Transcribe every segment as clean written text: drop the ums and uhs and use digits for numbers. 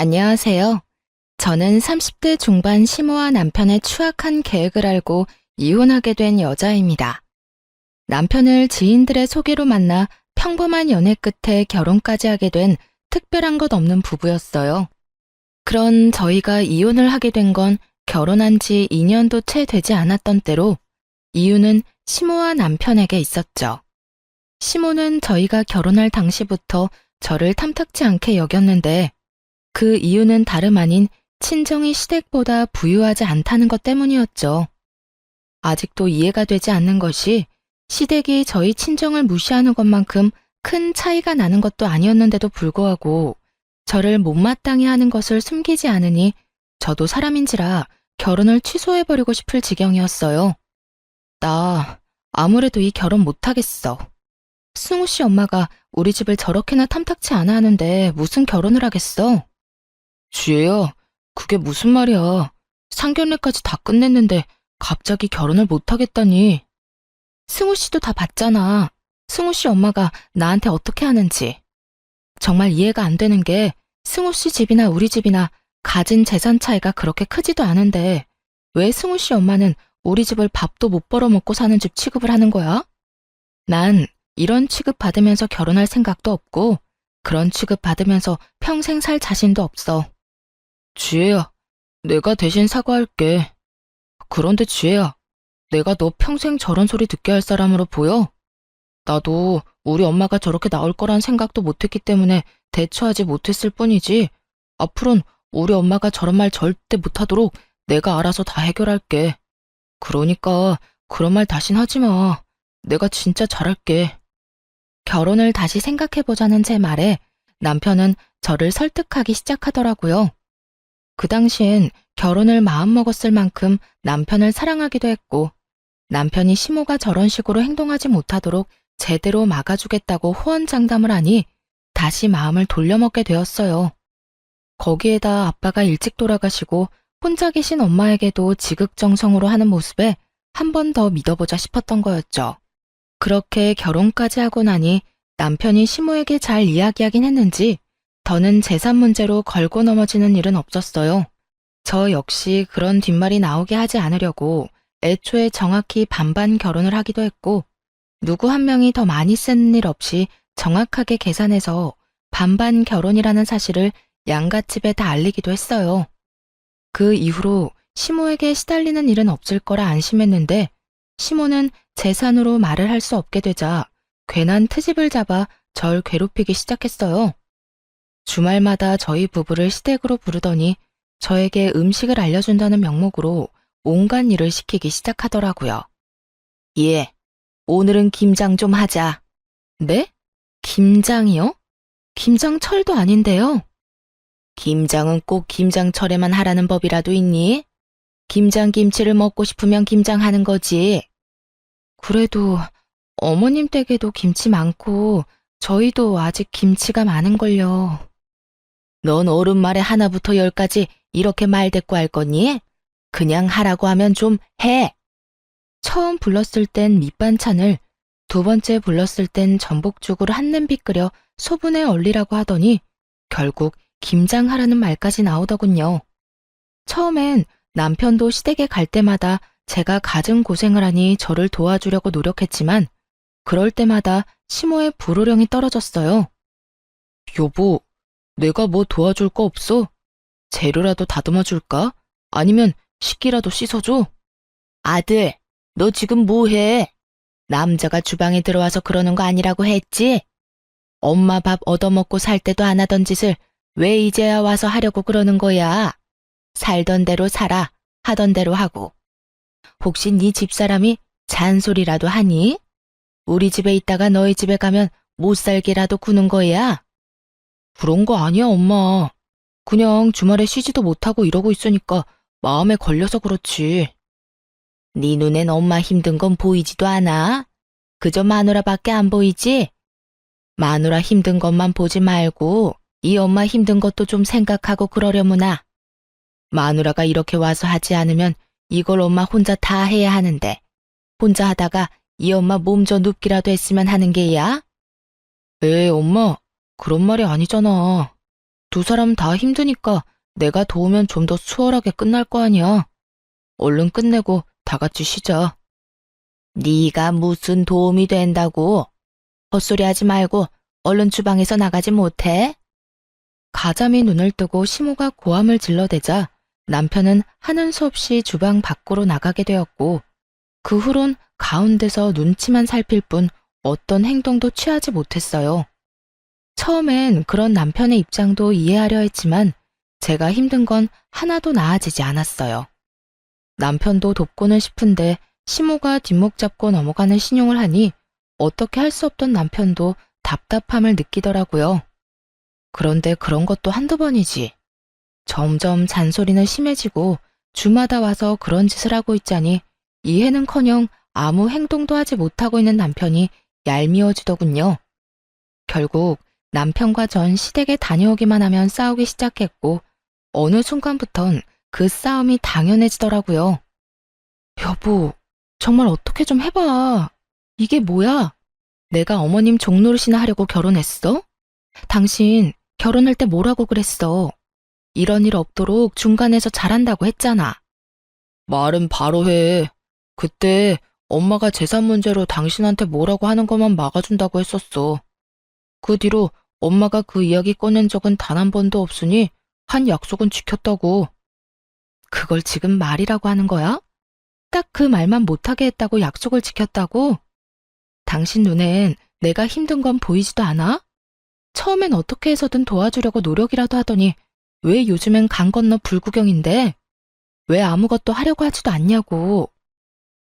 안녕하세요. 저는 30대 중반 시모와 남편의 추악한 계획을 알고 이혼하게 된 여자입니다. 남편을 지인들의 소개로 만나 평범한 연애 끝에 결혼까지 하게 된 특별한 것 없는 부부였어요. 그런 저희가 이혼을 하게 된 건 결혼한 지 2년도 채 되지 않았던 때로 이유는 시모와 남편에게 있었죠. 시모는 저희가 결혼할 당시부터 저를 탐탁지 않게 여겼는데 그 이유는 다름 아닌 친정이 시댁보다 부유하지 않다는 것 때문이었죠. 아직도 이해가 되지 않는 것이 시댁이 저희 친정을 무시하는 것만큼 큰 차이가 나는 것도 아니었는데도 불구하고 저를 못마땅해 하는 것을 숨기지 않으니 저도 사람인지라 결혼을 취소해버리고 싶을 지경이었어요. 나 아무래도 이 결혼 못하겠어. 승우 씨 엄마가 우리 집을 저렇게나 탐탁치 않아 하는데 무슨 결혼을 하겠어? 지혜야, 그게 무슨 말이야. 상견례까지 다 끝냈는데 갑자기 결혼을 못하겠다니. 승우 씨도 다 봤잖아. 승우 씨 엄마가 나한테 어떻게 하는지. 정말 이해가 안 되는 게 승우 씨 집이나 우리 집이나 가진 재산 차이가 그렇게 크지도 않은데 왜 승우 씨 엄마는 우리 집을 밥도 못 벌어먹고 사는 집 취급을 하는 거야? 난 이런 취급 받으면서 결혼할 생각도 없고 그런 취급 받으면서 평생 살 자신도 없어. 지혜야, 내가 대신 사과할게. 그런데 지혜야, 내가 너 평생 저런 소리 듣게 할 사람으로 보여? 나도 우리 엄마가 저렇게 나올 거란 생각도 못했기 때문에 대처하지 못했을 뿐이지. 앞으론 우리 엄마가 저런 말 절대 못하도록 내가 알아서 다 해결할게. 그러니까 그런 말 다신 하지 마. 내가 진짜 잘할게. 결혼을 다시 생각해보자는 제 말에 남편은 저를 설득하기 시작하더라고요. 그 당시엔 결혼을 마음먹었을 만큼 남편을 사랑하기도 했고 남편이 시모가 저런 식으로 행동하지 못하도록 제대로 막아주겠다고 호언장담을 하니 다시 마음을 돌려먹게 되었어요. 거기에다 아빠가 일찍 돌아가시고 혼자 계신 엄마에게도 지극정성으로 하는 모습에 한 번 더 믿어보자 싶었던 거였죠. 그렇게 결혼까지 하고 나니 남편이 시모에게 잘 이야기하긴 했는지 더는 재산 문제로 걸고 넘어지는 일은 없었어요. 저 역시 그런 뒷말이 나오게 하지 않으려고 애초에 정확히 반반 결혼을 하기도 했고 누구 한 명이 더 많이 쓰는 일 없이 정확하게 계산해서 반반 결혼이라는 사실을 양가 집에 다 알리기도 했어요. 그 이후로 시모에게 시달리는 일은 없을 거라 안심했는데 시모는 재산으로 말을 할 수 없게 되자 괜한 트집을 잡아 절 괴롭히기 시작했어요. 주말마다 저희 부부를 시댁으로 부르더니 저에게 음식을 알려준다는 명목으로 온갖 일을 시키기 시작하더라고요. 예, 오늘은 김장 좀 하자. 네? 김장이요? 김장철도 아닌데요. 김장은 꼭 김장철에만 하라는 법이라도 있니? 김장김치를 먹고 싶으면 김장하는 거지. 그래도 어머님 댁에도 김치 많고 저희도 아직 김치가 많은걸요. 넌 어른 말에 하나부터 열까지 이렇게 말대꾸 할 거니? 그냥 하라고 하면 좀 해. 처음 불렀을 땐 밑반찬을, 두 번째 불렀을 땐 전복죽을 한 냄비 끓여 소분에 얼리라고 하더니 결국 김장하라는 말까지 나오더군요. 처음엔 남편도 시댁에 갈 때마다 제가 갖은 고생을 하니 저를 도와주려고 노력했지만 그럴 때마다 시모의 불호령이 떨어졌어요. 여보, 내가 뭐 도와줄 거 없어? 재료라도 다듬어 줄까? 아니면 식기라도 씻어줘? 아들, 너 지금 뭐 해? 남자가 주방에 들어와서 그러는 거 아니라고 했지? 엄마 밥 얻어먹고 살 때도 안 하던 짓을 왜 이제야 와서 하려고 그러는 거야? 살던 대로 살아, 하던 대로 하고. 혹시 네 집사람이 잔소리라도 하니? 우리 집에 있다가 너희 집에 가면 못 살게라도 구는 거야? 그런 거 아니야, 엄마. 그냥 주말에 쉬지도 못하고 이러고 있으니까 마음에 걸려서 그렇지. 네 눈엔 엄마 힘든 건 보이지도 않아? 그저 마누라밖에 안 보이지? 마누라 힘든 것만 보지 말고 이 엄마 힘든 것도 좀 생각하고 그러려무나. 마누라가 이렇게 와서 하지 않으면 이걸 엄마 혼자 다 해야 하는데 혼자 하다가 이 엄마 몸 좀 눕기라도 했으면 하는 게야? 엄마, 그런 말이 아니잖아. 두 사람 다 힘드니까 내가 도우면 좀 더 수월하게 끝날 거 아니야. 얼른 끝내고 다 같이 쉬자. 네가 무슨 도움이 된다고? 헛소리 하지 말고 얼른 주방에서 나가지 못해? 가자미 눈을 뜨고 시모가 고함을 질러대자 남편은 하는 수 없이 주방 밖으로 나가게 되었고 그 후론 가운데서 눈치만 살필 뿐 어떤 행동도 취하지 못했어요. 처음엔 그런 남편의 입장도 이해하려 했지만 제가 힘든 건 하나도 나아지지 않았어요. 남편도 돕고는 싶은데 시모가 뒷목 잡고 넘어가는 신용을 하니 어떻게 할 수 없던 남편도 답답함을 느끼더라고요. 그런데 그런 것도 한두 번이지. 점점 잔소리는 심해지고 주마다 와서 그런 짓을 하고 있자니 이해는커녕 아무 행동도 하지 못하고 있는 남편이 얄미워지더군요. 결국 남편과 전 시댁에 다녀오기만 하면 싸우기 시작했고 어느 순간부턴 그 싸움이 당연해지더라고요. 여보, 정말 어떻게 좀 해봐. 이게 뭐야? 내가 어머님 종노릇이나 하려고 결혼했어? 당신 결혼할 때 뭐라고 그랬어? 이런 일 없도록 중간에서 잘한다고 했잖아. 말은 바로 해. 그때 엄마가 재산 문제로 당신한테 뭐라고 하는 것만 막아준다고 했었어. 그 뒤로 엄마가 그 이야기 꺼낸 적은 단 한 번도 없으니 한 약속은 지켰다고. 그걸 지금 말이라고 하는 거야? 딱 그 말만 못하게 했다고 약속을 지켰다고? 당신 눈엔 내가 힘든 건 보이지도 않아? 처음엔 어떻게 해서든 도와주려고 노력이라도 하더니 왜 요즘엔 강 건너 불구경인데? 왜 아무것도 하려고 하지도 않냐고.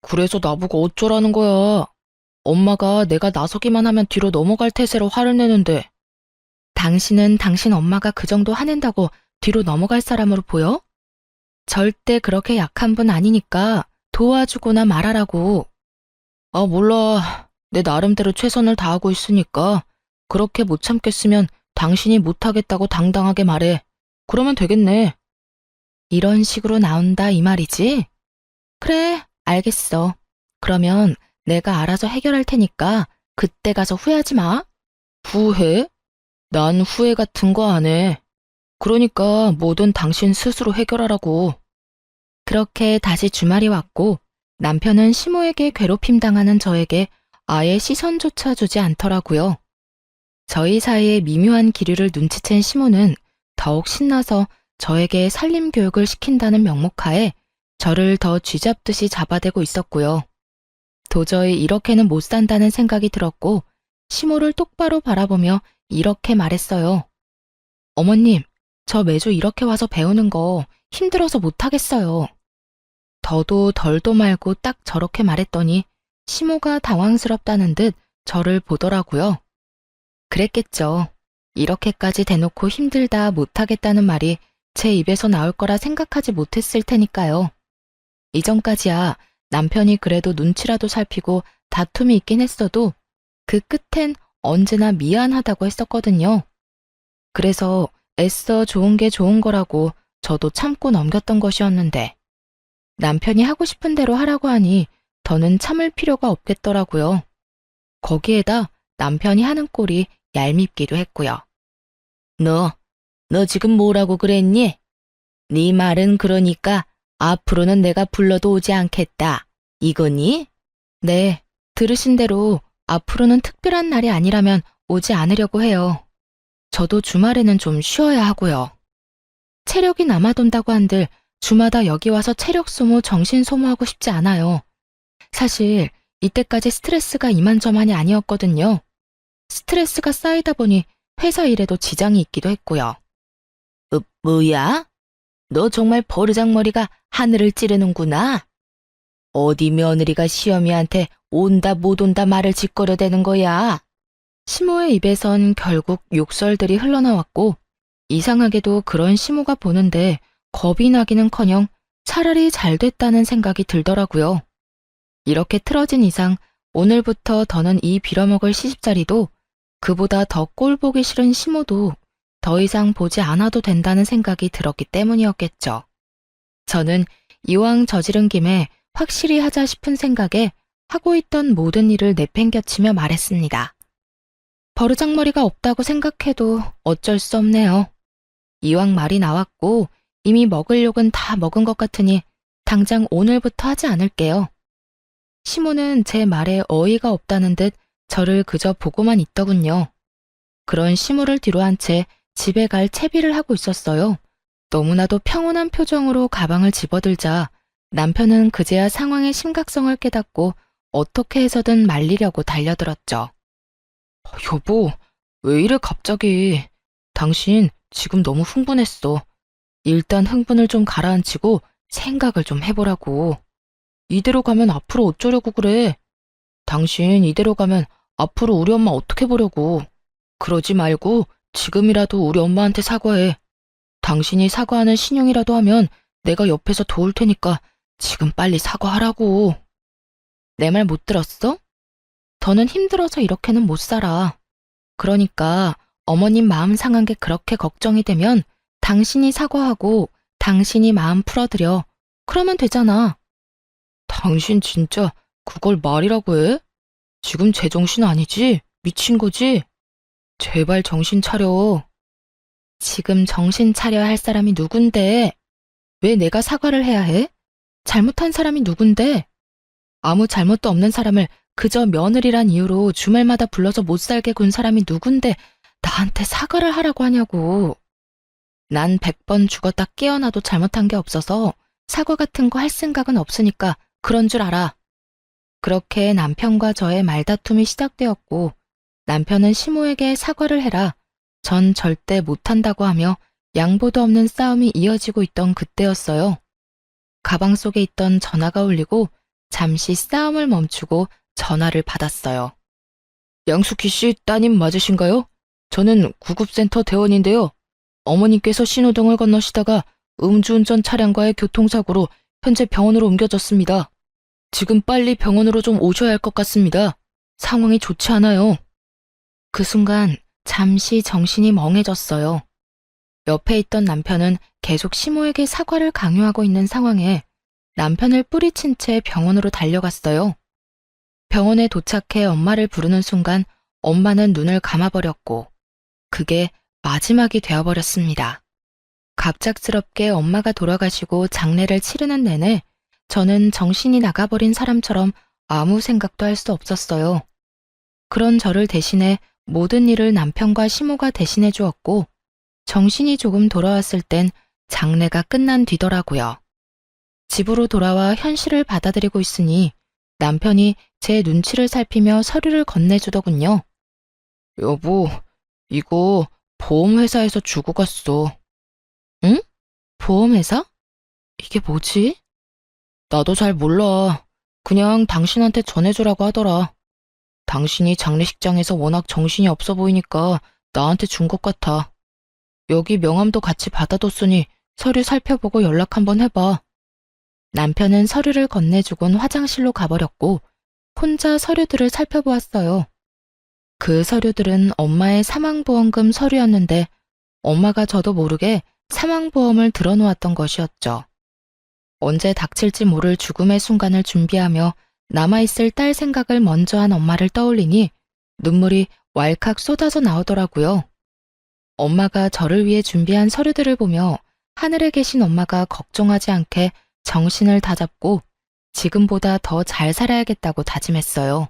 그래서 나보고 어쩌라는 거야. 엄마가 내가 나서기만 하면 뒤로 넘어갈 태세로 화를 내는데. 당신은 당신 엄마가 그 정도 화낸다고 뒤로 넘어갈 사람으로 보여? 절대 그렇게 약한 분 아니니까 도와주거나 말하라고. 아, 몰라. 내 나름대로 최선을 다하고 있으니까 그렇게 못 참겠으면 당신이 못하겠다고 당당하게 말해. 그러면 되겠네. 이런 식으로 나온다 이 말이지? 그래, 알겠어. 그러면 내가 알아서 해결할 테니까 그때 가서 후회하지 마. 후회? 난 후회 같은 거 안 해. 그러니까 뭐든 당신 스스로 해결하라고. 그렇게 다시 주말이 왔고 남편은 시모에게 괴롭힘 당하는 저에게 아예 시선조차 주지 않더라고요. 저희 사이의 미묘한 기류를 눈치챈 시모는 더욱 신나서 저에게 살림 교육을 시킨다는 명목하에 저를 더 쥐잡듯이 잡아대고 있었고요. 도저히 이렇게는 못 산다는 생각이 들었고 시모를 똑바로 바라보며 이렇게 말했어요. 어머님, 저 매주 이렇게 와서 배우는 거 힘들어서 못하겠어요. 더도 덜도 말고 딱 저렇게 말했더니 시모가 당황스럽다는 듯 저를 보더라고요. 그랬겠죠. 이렇게까지 대놓고 힘들다 못하겠다는 말이 제 입에서 나올 거라 생각하지 못했을 테니까요. 이전까지야 남편이 그래도 눈치라도 살피고 다툼이 있긴 했어도 그 끝엔 언제나 미안하다고 했었거든요. 그래서 애써 좋은 게 좋은 거라고 저도 참고 넘겼던 것이었는데 남편이 하고 싶은 대로 하라고 하니 더는 참을 필요가 없겠더라고요. 거기에다 남편이 하는 꼴이 얄밉기도 했고요. 너 지금 뭐라고 그랬니? 네 말은 그러니까 앞으로는 내가 불러도 오지 않겠다. 이거니? 네, 들으신 대로 앞으로는 특별한 날이 아니라면 오지 않으려고 해요. 저도 주말에는 좀 쉬어야 하고요. 체력이 남아돈다고 한들 주마다 여기 와서 체력 소모, 정신 소모하고 싶지 않아요. 사실 이때까지 스트레스가 이만저만이 아니었거든요. 스트레스가 쌓이다 보니 회사 일에도 지장이 있기도 했고요. 뭐야? 너 정말 버르장머리가 하늘을 찌르는구나. 어디 며느리가 시어미한테 온다 못 온다 말을 짓거려대는 거야. 시모의 입에선 결국 욕설들이 흘러나왔고 이상하게도 그런 시모가 보는데 겁이 나기는커녕 차라리 잘 됐다는 생각이 들더라고요. 이렇게 틀어진 이상 오늘부터 더는 이 빌어먹을 시집자리도 그보다 더 꼴보기 싫은 시모도 더 이상 보지 않아도 된다는 생각이 들었기 때문이었겠죠. 저는 이왕 저지른 김에 확실히 하자 싶은 생각에 하고 있던 모든 일을 내팽겨치며 말했습니다. 버르장머리가 없다고 생각해도 어쩔 수 없네요. 이왕 말이 나왔고 이미 먹을 욕은 다 먹은 것 같으니 당장 오늘부터 하지 않을게요. 시모는 제 말에 어이가 없다는 듯 저를 그저 보고만 있더군요. 그런 시모를 뒤로한 채 집에 갈 채비를 하고 있었어요. 너무나도 평온한 표정으로 가방을 집어들자 남편은 그제야 상황의 심각성을 깨닫고 어떻게 해서든 말리려고 달려들었죠. 여보, 왜 이래 갑자기? 당신 지금 너무 흥분했어. 일단 흥분을 좀 가라앉히고 생각을 좀 해보라고. 이대로 가면 앞으로 어쩌려고 그래? 당신 이대로 가면 앞으로 우리 엄마 어떻게 보려고. 그러지 말고 지금이라도 우리 엄마한테 사과해. 당신이 사과하는 신용이라도 하면 내가 옆에서 도울 테니까 지금 빨리 사과하라고. 내 말 못 들었어? 더는 힘들어서 이렇게는 못 살아. 그러니까 어머님 마음 상한 게 그렇게 걱정이 되면 당신이 사과하고 당신이 마음 풀어드려. 그러면 되잖아. 당신 진짜 그걸 말이라고 해? 지금 제정신 아니지? 미친 거지? 제발 정신 차려. 지금 정신 차려야 할 사람이 누군데? 왜 내가 사과를 해야 해? 잘못한 사람이 누군데? 아무 잘못도 없는 사람을 그저 며느리란 이유로 주말마다 불러서 못 살게 군 사람이 누군데 나한테 사과를 하라고 하냐고. 난 100번 죽었다 깨어나도 잘못한 게 없어서 사과 같은 거 할 생각은 없으니까 그런 줄 알아. 그렇게 남편과 저의 말다툼이 시작되었고 남편은 시모에게 사과를 해라. 전 절대 못한다고 하며 양보도 없는 싸움이 이어지고 있던 그때였어요. 가방 속에 있던 전화가 울리고 잠시 싸움을 멈추고 전화를 받았어요. 양수키 씨 따님 맞으신가요? 저는 구급센터 대원인데요. 어머님께서 신호등을 건너시다가 음주운전 차량과의 교통사고로 현재 병원으로 옮겨졌습니다. 지금 빨리 병원으로 좀 오셔야 할 것 같습니다. 상황이 좋지 않아요. 그 순간 잠시 정신이 멍해졌어요. 옆에 있던 남편은 계속 시모에게 사과를 강요하고 있는 상황에 남편을 뿌리친 채 병원으로 달려갔어요. 병원에 도착해 엄마를 부르는 순간 엄마는 눈을 감아버렸고 그게 마지막이 되어버렸습니다. 갑작스럽게 엄마가 돌아가시고 장례를 치르는 내내 저는 정신이 나가버린 사람처럼 아무 생각도 할 수 없었어요. 그런 저를 대신해 모든 일을 남편과 시모가 대신해 주었고 정신이 조금 돌아왔을 땐 장례가 끝난 뒤더라고요. 집으로 돌아와 현실을 받아들이고 있으니 남편이 제 눈치를 살피며 서류를 건네주더군요. 여보, 이거 보험회사에서 주고 갔어. 응? 보험회사? 이게 뭐지? 나도 잘 몰라. 그냥 당신한테 전해주라고 하더라. 당신이 장례식장에서 워낙 정신이 없어 보이니까 나한테 준 것 같아. 여기 명함도 같이 받아뒀으니 서류 살펴보고 연락 한번 해봐. 남편은 서류를 건네주곤 화장실로 가버렸고 혼자 서류들을 살펴보았어요. 그 서류들은 엄마의 사망보험금 서류였는데 엄마가 저도 모르게 사망보험을 들어놓았던 것이었죠. 언제 닥칠지 모를 죽음의 순간을 준비하며 남아있을 딸 생각을 먼저 한 엄마를 떠올리니 눈물이 왈칵 쏟아져 나오더라고요. 엄마가 저를 위해 준비한 서류들을 보며 하늘에 계신 엄마가 걱정하지 않게 정신을 다잡고 지금보다 더 잘 살아야겠다고 다짐했어요.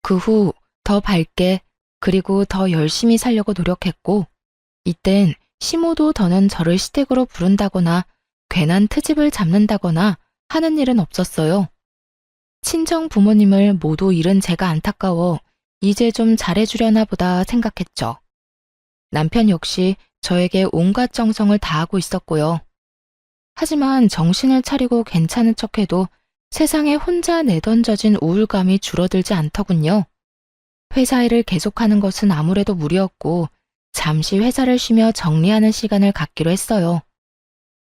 그 후 더 밝게 그리고 더 열심히 살려고 노력했고 이땐 시모도 더는 저를 시댁으로 부른다거나 괜한 트집을 잡는다거나 하는 일은 없었어요. 친정 부모님을 모두 잃은 제가 안타까워 이제 좀 잘해주려나 보다 생각했죠. 남편 역시 저에게 온갖 정성을 다하고 있었고요. 하지만 정신을 차리고 괜찮은 척해도 세상에 혼자 내던져진 우울감이 줄어들지 않더군요. 회사 일을 계속하는 것은 아무래도 무리였고 잠시 회사를 쉬며 정리하는 시간을 갖기로 했어요.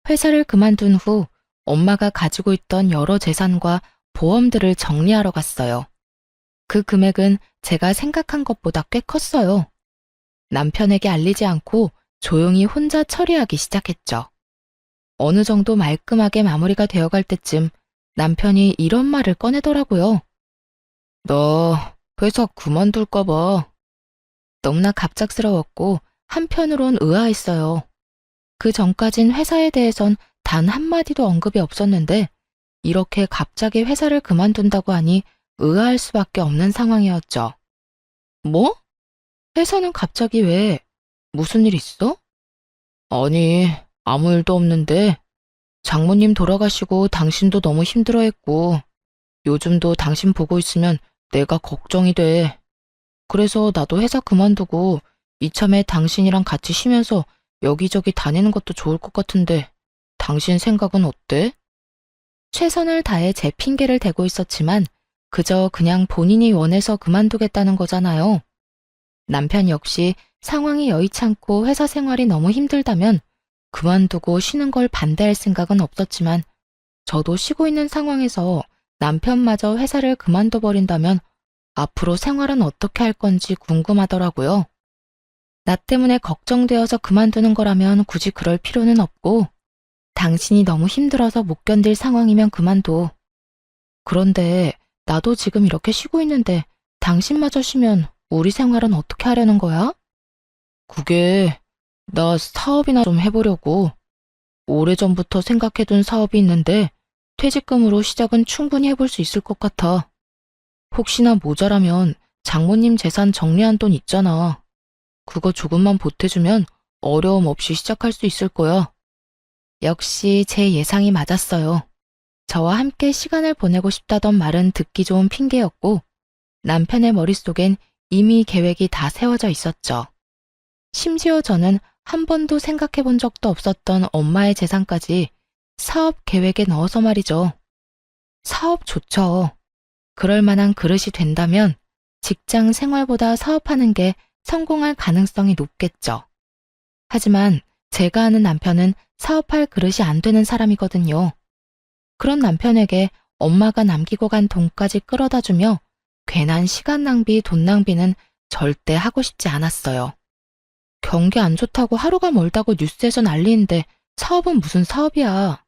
회사를 그만둔 후 엄마가 가지고 있던 여러 재산과 보험들을 정리하러 갔어요. 그 금액은 제가 생각한 것보다 꽤 컸어요. 남편에게 알리지 않고 조용히 혼자 처리하기 시작했죠. 어느 정도 말끔하게 마무리가 되어갈 때쯤 남편이 이런 말을 꺼내더라고요. 너 회사 그만둘까 봐. 너무나 갑작스러웠고 한편으론 의아했어요. 그 전까진 회사에 대해선 단 한마디도 언급이 없었는데 이렇게 갑자기 회사를 그만둔다고 하니 의아할 수밖에 없는 상황이었죠. 뭐? 회사는 갑자기 왜? 무슨 일 있어? 아니, 아무 일도 없는데 장모님 돌아가시고 당신도 너무 힘들어했고 요즘도 당신 보고 있으면 내가 걱정이 돼. 그래서 나도 회사 그만두고 이참에 당신이랑 같이 쉬면서 여기저기 다니는 것도 좋을 것 같은데 당신 생각은 어때? 최선을 다해 제 핑계를 대고 있었지만 그저 그냥 본인이 원해서 그만두겠다는 거잖아요. 남편 역시 상황이 여의치 않고 회사 생활이 너무 힘들다면 그만두고 쉬는 걸 반대할 생각은 없었지만 저도 쉬고 있는 상황에서 남편마저 회사를 그만둬 버린다면 앞으로 생활은 어떻게 할 건지 궁금하더라고요. 나 때문에 걱정되어서 그만두는 거라면 굳이 그럴 필요는 없고 당신이 너무 힘들어서 못 견딜 상황이면 그만둬. 그런데 나도 지금 이렇게 쉬고 있는데 당신마저 쉬면 우리 생활은 어떻게 하려는 거야? 그게 나 사업이나 좀 해보려고. 오래전부터 생각해둔 사업이 있는데 퇴직금으로 시작은 충분히 해볼 수 있을 것 같아. 혹시나 모자라면 장모님 재산 정리한 돈 있잖아. 그거 조금만 보태주면 어려움 없이 시작할 수 있을 거야. 역시 제 예상이 맞았어요. 저와 함께 시간을 보내고 싶다던 말은 듣기 좋은 핑계였고 남편의 머릿속엔 이미 계획이 다 세워져 있었죠. 심지어 저는 한 번도 생각해 본 적도 없었던 엄마의 재산까지 사업 계획에 넣어서 말이죠. 사업 좋죠. 그럴 만한 그릇이 된다면 직장 생활보다 사업하는 게 성공할 가능성이 높겠죠. 하지만 제가 아는 남편은 사업할 그릇이 안 되는 사람이거든요. 그런 남편에게 엄마가 남기고 간 돈까지 끌어다 주며 괜한 시간 낭비, 돈 낭비는 절대 하고 싶지 않았어요. 경기 안 좋다고 하루가 멀다고 뉴스에서 난리인데 사업은 무슨 사업이야.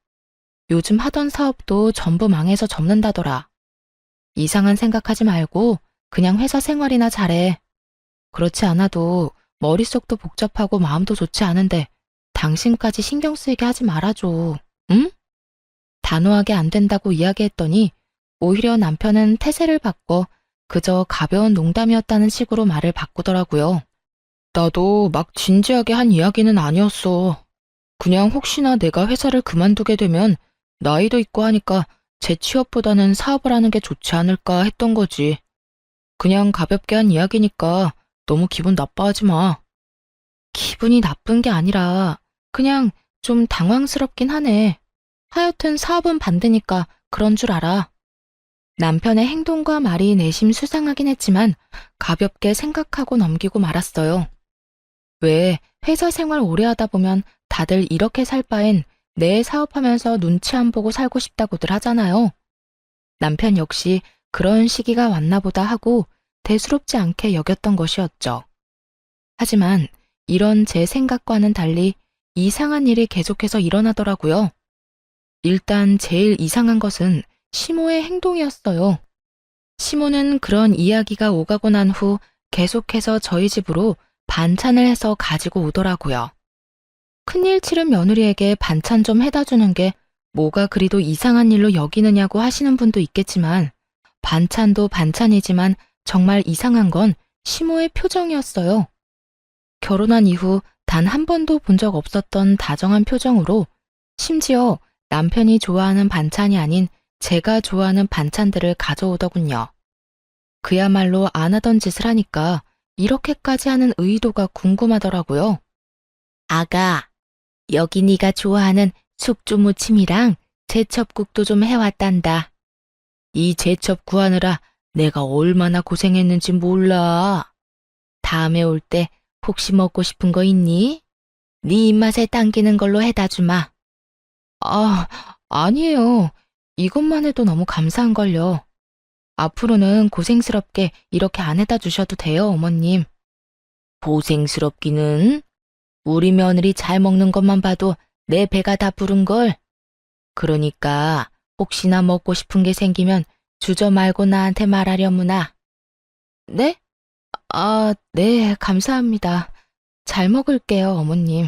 요즘 하던 사업도 전부 망해서 접는다더라. 이상한 생각하지 말고 그냥 회사 생활이나 잘해. 그렇지 않아도 머릿속도 복잡하고 마음도 좋지 않은데 당신까지 신경 쓰이게 하지 말아줘. 응? 단호하게 안 된다고 이야기했더니 오히려 남편은 태세를 바꿔 그저 가벼운 농담이었다는 식으로 말을 바꾸더라고요. 나도 막 진지하게 한 이야기는 아니었어. 그냥 혹시나 내가 회사를 그만두게 되면 나이도 있고 하니까 제 취업보다는 사업을 하는 게 좋지 않을까 했던 거지. 그냥 가볍게 한 이야기니까 너무 기분 나빠하지 마. 기분이 나쁜 게 아니라 그냥 좀 당황스럽긴 하네. 하여튼 사업은 반대니까 그런 줄 알아. 남편의 행동과 말이 내심 수상하긴 했지만 가볍게 생각하고 넘기고 말았어요. 왜 회사 생활 오래 하다 보면 다들 이렇게 살 바엔 내 사업하면서 눈치 안 보고 살고 싶다고들 하잖아요. 남편 역시 그런 시기가 왔나 보다 하고 대수롭지 않게 여겼던 것이었죠. 하지만 이런 제 생각과는 달리 이상한 일이 계속해서 일어나더라고요. 일단 제일 이상한 것은 시모의 행동이었어요. 시모는 그런 이야기가 오가고 난 후 계속해서 저희 집으로 반찬을 해서 가지고 오더라고요. 큰일 치른 며느리에게 반찬 좀 해다 주는 게 뭐가 그리도 이상한 일로 여기느냐고 하시는 분도 있겠지만 반찬도 반찬이지만 정말 이상한 건 시모의 표정이었어요. 결혼한 이후 단 한 번도 본 적 없었던 다정한 표정으로 심지어 남편이 좋아하는 반찬이 아닌 제가 좋아하는 반찬들을 가져오더군요. 그야말로 안 하던 짓을 하니까 이렇게까지 하는 의도가 궁금하더라고요. 아가, 여기 네가 좋아하는 숙주무침이랑 제첩국도 좀 해왔단다. 이 제첩 구하느라 내가 얼마나 고생했는지 몰라. 다음에 올 때 혹시 먹고 싶은 거 있니? 네 입맛에 당기는 걸로 해다 주마. 아, 아니에요. 이것만 해도 너무 감사한걸요. 앞으로는 고생스럽게 이렇게 안 해다 주셔도 돼요, 어머님. 고생스럽기는? 우리 며느리 잘 먹는 것만 봐도 내 배가 다 부른걸. 그러니까 혹시나 먹고 싶은 게 생기면 주저 말고 나한테 말하려무나. 네? 아, 네, 감사합니다. 잘 먹을게요, 어머님.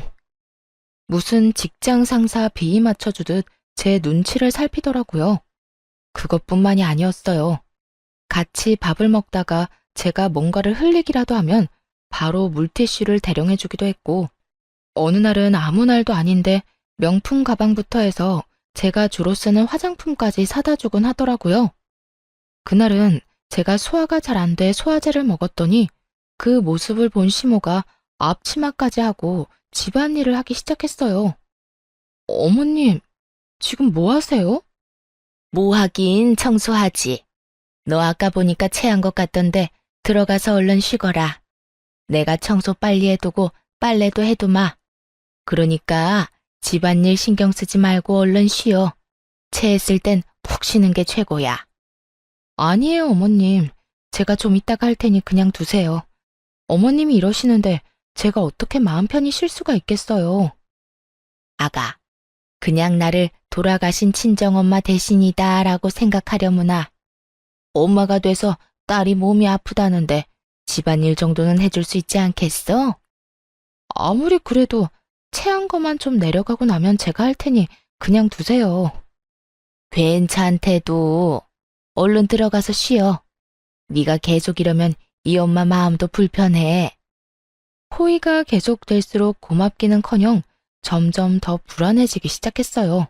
무슨 직장 상사 비위 맞춰주듯 제 눈치를 살피더라고요. 그것뿐만이 아니었어요. 같이 밥을 먹다가 제가 뭔가를 흘리기라도 하면 바로 물티슈를 대령해주기도 했고, 어느 날은 아무 날도 아닌데 명품 가방부터 해서 제가 주로 쓰는 화장품까지 사다 주곤 하더라고요. 그날은 제가 소화가 잘 안 돼 소화제를 먹었더니 그 모습을 본 시모가 앞치마까지 하고 집안일을 하기 시작했어요. 어머님, 지금 뭐 하세요? 뭐 하긴 청소하지. 너 아까 보니까 체한 것 같던데 들어가서 얼른 쉬거라. 내가 청소 빨리 해두고 빨래도 해두마. 그러니까 집안일 신경 쓰지 말고 얼른 쉬어. 체했을 땐 푹 쉬는 게 최고야. 아니에요, 어머님. 제가 좀 이따가 할 테니 그냥 두세요. 어머님이 이러시는데 제가 어떻게 마음 편히 쉴 수가 있겠어요. 아가, 그냥 나를 돌아가신 친정엄마 대신이다 라고 생각하려무나. 엄마가 돼서 딸이 몸이 아프다는데 집안일 정도는 해줄 수 있지 않겠어? 아무리 그래도 체한 것만 좀 내려가고 나면 제가 할 테니 그냥 두세요. 괜찮대도 얼른 들어가서 쉬어. 네가 계속 이러면 이 엄마 마음도 불편해. 호의가 계속될수록 고맙기는커녕 점점 더 불안해지기 시작했어요.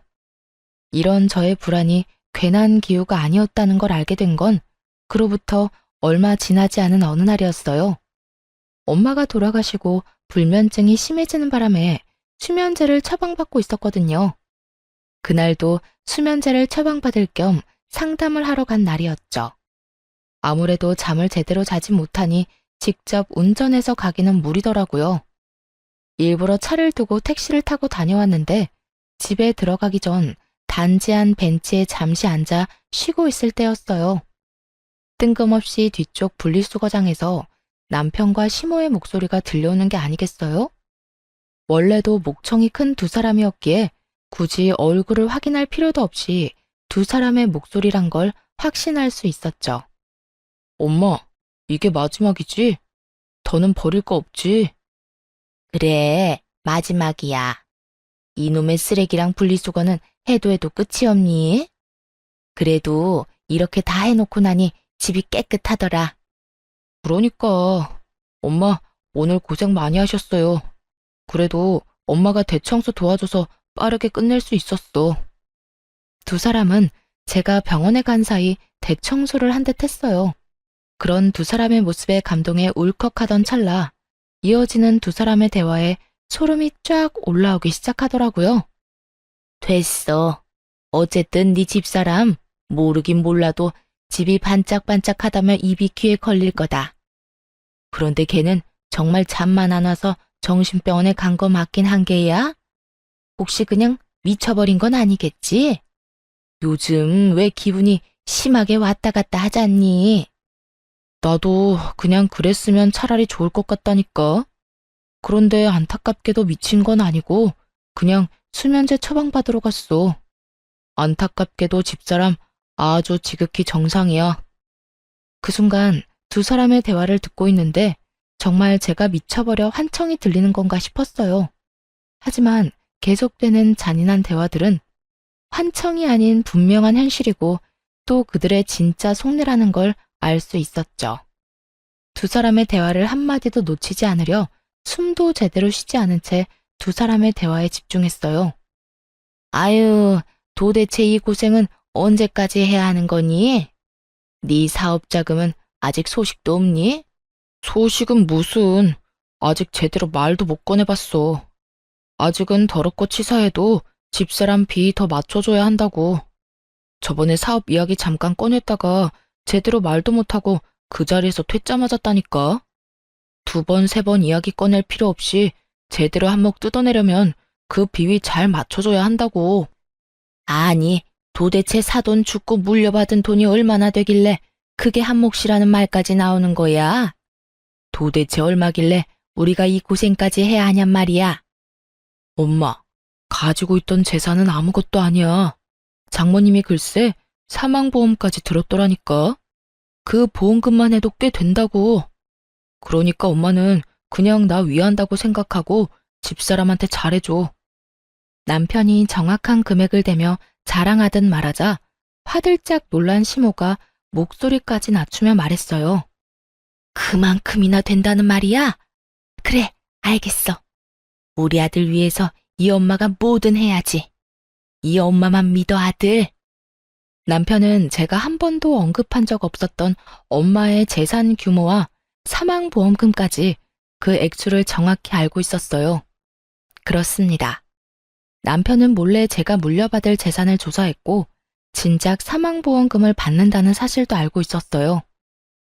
이런 저의 불안이 괜한 기우가 아니었다는 걸 알게 된 건 그로부터 얼마 지나지 않은 어느 날이었어요. 엄마가 돌아가시고 불면증이 심해지는 바람에 수면제를 처방받고 있었거든요. 그날도 수면제를 처방받을 겸 상담을 하러 간 날이었죠. 아무래도 잠을 제대로 자지 못하니 직접 운전해서 가기는 무리더라고요. 일부러 차를 두고 택시를 타고 다녀왔는데 집에 들어가기 전 단지 한 벤치에 잠시 앉아 쉬고 있을 때였어요. 뜬금없이 뒤쪽 분리수거장에서 남편과 시모의 목소리가 들려오는 게 아니겠어요? 원래도 목청이 큰 두 사람이었기에 굳이 얼굴을 확인할 필요도 없이 두 사람의 목소리란 걸 확신할 수 있었죠. 엄마, 이게 마지막이지? 더는 버릴 거 없지? 그래, 마지막이야. 이놈의 쓰레기랑 분리수거는 해도 해도 끝이 없니? 그래도 이렇게 다 해놓고 나니 집이 깨끗하더라. 그러니까 엄마 오늘 고생 많이 하셨어요. 그래도 엄마가 대청소 도와줘서 빠르게 끝낼 수 있었어. 두 사람은 제가 병원에 간 사이 대청소를 한 듯 했어요. 그런 두 사람의 모습에 감동해 울컥하던 찰나 이어지는 두 사람의 대화에 소름이 쫙 올라오기 시작하더라고요. 됐어. 어쨌든 네 집사람 모르긴 몰라도 집이 반짝반짝하다며 입이 귀에 걸릴 거다. 그런데 걔는 정말 잠만 안 와서 정신병원에 간 거 맞긴 한 게야? 혹시 그냥 미쳐버린 건 아니겠지? 요즘 왜 기분이 심하게 왔다 갔다 하잖니? 나도 그냥 그랬으면 차라리 좋을 것 같다니까. 그런데 안타깝게도 미친 건 아니고 그냥 수면제 처방받으러 갔어. 안타깝게도 집사람 아주 지극히 정상이야. 그 순간 두 사람의 대화를 듣고 있는데 정말 제가 미쳐버려 환청이 들리는 건가 싶었어요. 하지만 계속되는 잔인한 대화들은 환청이 아닌 분명한 현실이고 또 그들의 진짜 속내라는 걸 알 수 있었죠. 두 사람의 대화를 한마디도 놓치지 않으려 숨도 제대로 쉬지 않은 채 두 사람의 대화에 집중했어요. 아유, 도대체 이 고생은 언제까지 해야 하는 거니? 네 사업 자금은 아직 소식도 없니? 소식은 무슨, 아직 제대로 말도 못 꺼내봤어. 아직은 더럽고 치사해도 집사람 비 더 맞춰줘야 한다고. 저번에 사업 이야기 잠깐 꺼냈다가 제대로 말도 못하고 그 자리에서 퇴짜 맞았다니까. 두 번, 세 번 이야기 꺼낼 필요 없이 제대로 한몫 뜯어내려면 그 비위 잘 맞춰줘야 한다고. 아니, 도대체 사돈 죽고 물려받은 돈이 얼마나 되길래 그게 한몫이라는 말까지 나오는 거야? 도대체 얼마길래 우리가 이 고생까지 해야 하냔 말이야. 엄마, 가지고 있던 재산은 아무것도 아니야. 장모님이 글쎄 사망보험까지 들었더라니까. 그 보험금만 해도 꽤 된다고. 그러니까 엄마는 그냥 나 위한다고 생각하고 집사람한테 잘해줘. 남편이 정확한 금액을 대며 자랑하듯 말하자 화들짝 놀란 시모가 목소리까지 낮추며 말했어요. 그만큼이나 된다는 말이야? 그래, 알겠어. 우리 아들 위해서 이 엄마가 뭐든 해야지. 이 엄마만 믿어, 아들. 남편은 제가 한 번도 언급한 적 없었던 엄마의 재산 규모와 사망보험금까지 그 액수를 정확히 알고 있었어요. 그렇습니다. 남편은 몰래 제가 물려받을 재산을 조사했고 진작 사망보험금을 받는다는 사실도 알고 있었어요.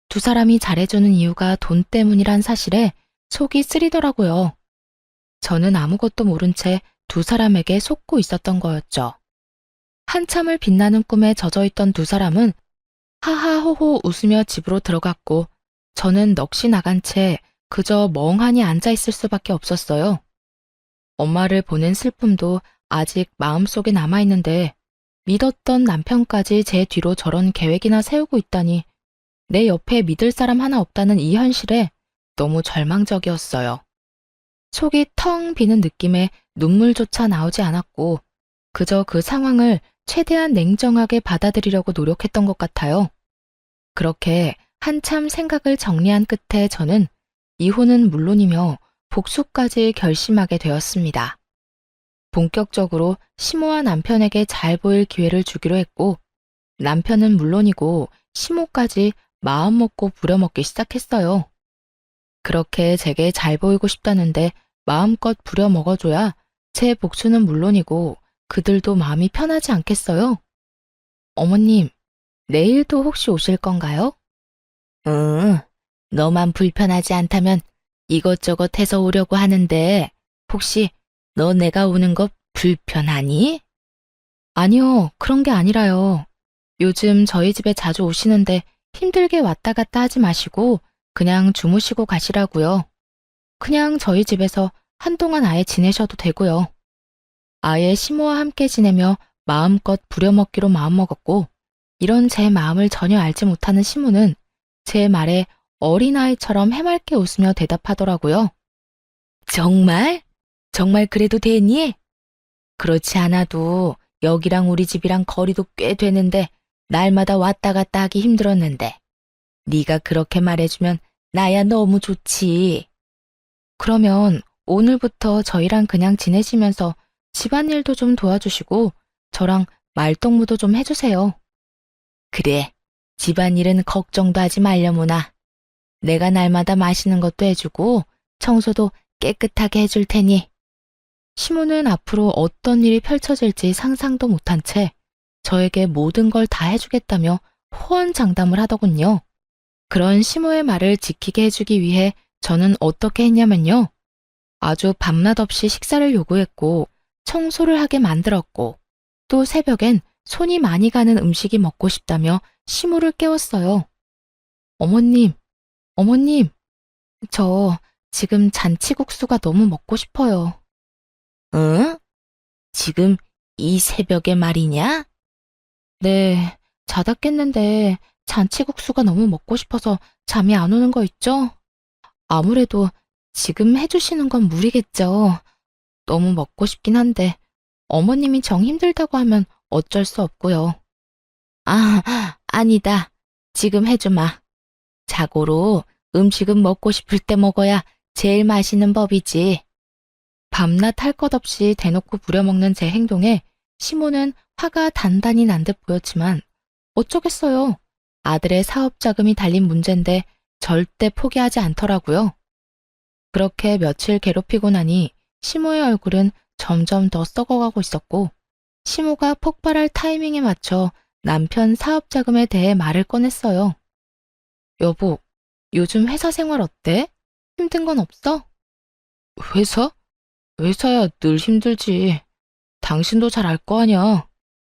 두 사람이 잘해주는 이유가 돈 때문이란 사실에 속이 쓰리더라고요. 저는 아무것도 모른 채 두 사람에게 속고 있었던 거였죠. 한참을 빛나는 꿈에 젖어있던 두 사람은 하하호호 웃으며 집으로 들어갔고 저는 넋이 나간 채 그저 멍하니 앉아있을 수밖에 없었어요. 엄마를 보낸 슬픔도 아직 마음속에 남아있는데 믿었던 남편까지 제 뒤로 저런 계획이나 세우고 있다니 내 옆에 믿을 사람 하나 없다는 이 현실에 너무 절망적이었어요. 속이 텅 비는 느낌에 눈물조차 나오지 않았고 그저 그 상황을 최대한 냉정하게 받아들이려고 노력했던 것 같아요. 그렇게 한참 생각을 정리한 끝에 저는 이혼은 물론이며 복수까지 결심하게 되었습니다. 본격적으로 시모와 남편에게 잘 보일 기회를 주기로 했고 남편은 물론이고 시모까지 마음 먹고 부려먹기 시작했어요. 그렇게 제게 잘 보이고 싶다는데 마음껏 부려먹어줘야 제 복수는 물론이고 그들도 마음이 편하지 않겠어요? 어머님, 내일도 혹시 오실 건가요? 응, 너만 불편하지 않다면 이것저것 해서 오려고 하는데 혹시 너 내가 오는 거 불편하니? 아니요, 그런 게 아니라요. 요즘 저희 집에 자주 오시는데 힘들게 왔다 갔다 하지 마시고 그냥 주무시고 가시라고요. 그냥 저희 집에서 한동안 아예 지내셔도 되고요. 아예 시모와 함께 지내며 마음껏 부려먹기로 마음먹었고 이런 제 마음을 전혀 알지 못하는 시모는 제 말에 어린아이처럼 해맑게 웃으며 대답하더라고요. 정말? 정말 그래도 되니? 그렇지 않아도 여기랑 우리 집이랑 거리도 꽤 되는데 날마다 왔다 갔다 하기 힘들었는데 네가 그렇게 말해주면 나야 너무 좋지. 그러면 오늘부터 저희랑 그냥 지내시면서 집안일도 좀 도와주시고 저랑 말동무도 좀 해주세요. 그래, 집안일은 걱정도 하지 말려무나. 내가 날마다 마시는 것도 해주고 청소도 깨끗하게 해줄 테니. 시모는 앞으로 어떤 일이 펼쳐질지 상상도 못한 채 저에게 모든 걸 다 해주겠다며 호언장담을 하더군요. 그런 시모의 말을 지키게 해주기 위해 저는 어떻게 했냐면요. 아주 밤낮 없이 식사를 요구했고 청소를 하게 만들었고 또 새벽엔 손이 많이 가는 음식이 먹고 싶다며 시모를 깨웠어요. 어머님, 어머님, 저 지금 잔치국수가 너무 먹고 싶어요. 응? 지금 이 새벽에 말이냐? 네, 자다 깼는데 잔치국수가 너무 먹고 싶어서 잠이 안 오는 거 있죠? 아무래도 지금 해주시는 건 무리겠죠. 너무 먹고 싶긴 한데 어머님이 정 힘들다고 하면 어쩔 수 없고요. 아, 아니다. 지금 해주마. 자고로 음식은 먹고 싶을 때 먹어야 제일 맛있는 법이지. 밤낮 할 것 없이 대놓고 부려먹는 제 행동에 시모는 화가 단단히 난 듯 보였지만 어쩌겠어요. 아들의 사업 자금이 달린 문제인데 절대 포기하지 않더라고요. 그렇게 며칠 괴롭히고 나니 시모의 얼굴은 점점 더 썩어가고 있었고 시모가 폭발할 타이밍에 맞춰 남편 사업 자금에 대해 말을 꺼냈어요. 여보, 요즘 회사 생활 어때? 힘든 건 없어? 회사? 회사야 늘 힘들지. 당신도 잘 알 거 아냐.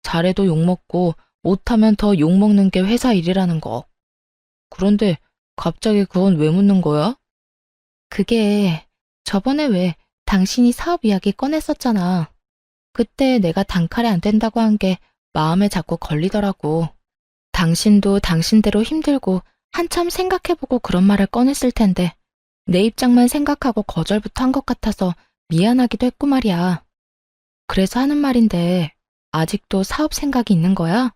잘해도 욕먹고 못하면 더 욕먹는 게 회사 일이라는 거. 그런데 갑자기 그건 왜 묻는 거야? 그게 저번에 왜 당신이 사업 이야기 꺼냈었잖아. 그때 내가 단칼에 안 된다고 한 게 마음에 자꾸 걸리더라고. 당신도 당신대로 힘들고 한참 생각해보고 그런 말을 꺼냈을 텐데 내 입장만 생각하고 거절부터 한 것 같아서 미안하기도 했고 말이야. 그래서 하는 말인데 아직도 사업 생각이 있는 거야?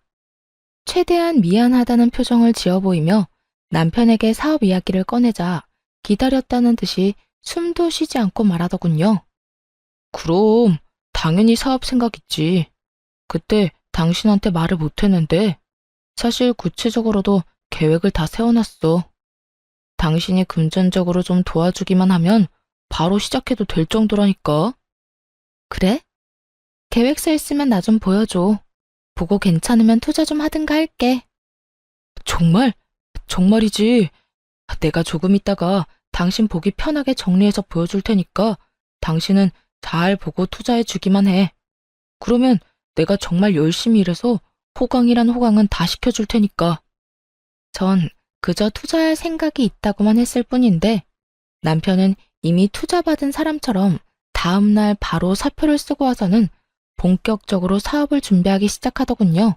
최대한 미안하다는 표정을 지어 보이며 남편에게 사업 이야기를 꺼내자 기다렸다는 듯이 숨도 쉬지 않고 말하더군요. 그럼 당연히 사업 생각 있지. 그때 당신한테 말을 못했는데 사실 구체적으로도 계획을 다 세워놨어. 당신이 금전적으로 좀 도와주기만 하면 바로 시작해도 될 정도라니까. 그래? 계획서 있으면 나 좀 보여줘. 보고 괜찮으면 투자 좀 하든가 할게. 정말? 정말이지. 내가 조금 있다가 당신 보기 편하게 정리해서 보여줄 테니까 당신은 잘 보고 투자해 주기만 해. 그러면 내가 정말 열심히 일해서 호강이란 호강은 다 시켜줄 테니까. 전 그저 투자할 생각이 있다고만 했을 뿐인데 남편은 이미 투자받은 사람처럼 다음날 바로 사표를 쓰고 와서는 본격적으로 사업을 준비하기 시작하더군요.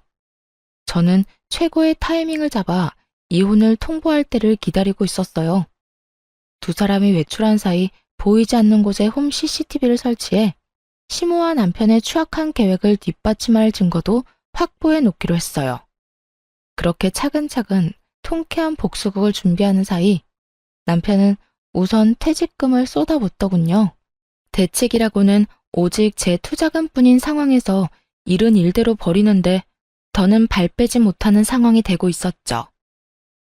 저는 최고의 타이밍을 잡아 이혼을 통보할 때를 기다리고 있었어요. 두 사람이 외출한 사이 보이지 않는 곳에 홈 CCTV를 설치해 시모와 남편의 추악한 계획을 뒷받침할 증거도 확보해 놓기로 했어요. 그렇게 차근차근 통쾌한 복수극을 준비하는 사이 남편은 우선 퇴직금을 쏟아붓더군요. 대책이라고는 오직 제 투자금뿐인 상황에서 일은 일대로 벌이는데 더는 발 빼지 못하는 상황이 되고 있었죠.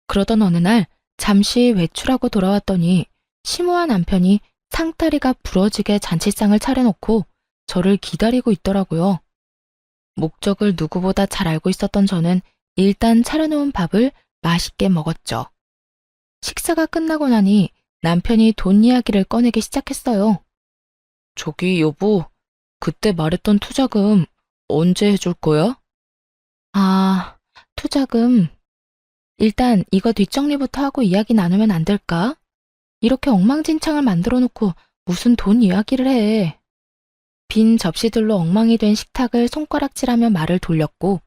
그러던 어느 날 잠시 외출하고 돌아왔더니 시모와 남편이 상다리가 부러지게 잔치상을 차려놓고 저를 기다리고 있더라고요. 목적을 누구보다 잘 알고 있었던 저는 일단 차려놓은 밥을 맛있게 먹었죠. 식사가 끝나고 나니 남편이 돈 이야기를 꺼내기 시작했어요. 저기 여보, 그때 말했던 투자금 언제 해줄 거야? 아, 투자금. 일단 이거 뒷정리부터 하고 이야기 나누면 안 될까? 이렇게 엉망진창을 만들어 놓고 무슨 돈 이야기를 해. 빈 접시들로 엉망이 된 식탁을 손가락질하며 말을 돌렸고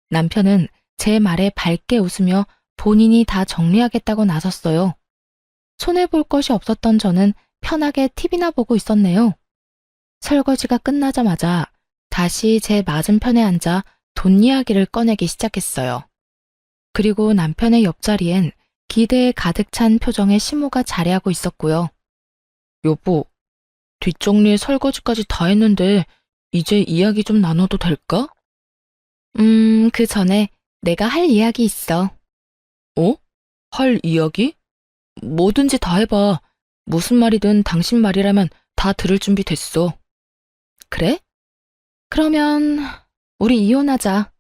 남편은 제 말에 밝게 웃으며 본인이 다 정리하겠다고 나섰어요. 손해볼 것이 없었던 저는 편하게 TV나 보고 있었네요. 설거지가 끝나자마자 다시 제 맞은편에 앉아 돈 이야기를 꺼내기 시작했어요. 그리고 남편의 옆자리엔 기대에 가득 찬 표정의 시모가 자리하고 있었고요. 여보, 뒷정리에 설거지까지 다 했는데 이제 이야기 좀 나눠도 될까? 그 전에 내가 할 이야기 있어. 어? 할 이야기? 뭐든지 다 해봐. 무슨 말이든 당신 말이라면 다 들을 준비 됐어. 그래? 그러면 우리 이혼하자.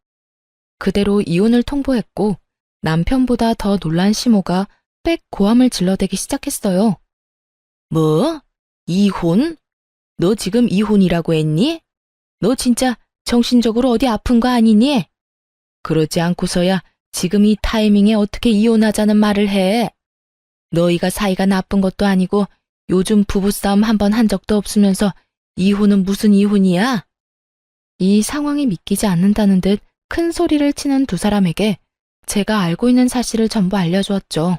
그대로 이혼을 통보했고 남편보다 더 놀란 시모가 빽 고함을 질러대기 시작했어요. 뭐? 이혼? 너 지금 이혼이라고 했니? 너 진짜 정신적으로 어디 아픈 거 아니니? 그러지 않고서야 지금 이 타이밍에 어떻게 이혼하자는 말을 해? 너희가 사이가 나쁜 것도 아니고 요즘 부부싸움 한 번 한 적도 없으면서 이혼은 무슨 이혼이야? 이 상황이 믿기지 않는다는 듯 큰 소리를 치는 두 사람에게 제가 알고 있는 사실을 전부 알려주었죠.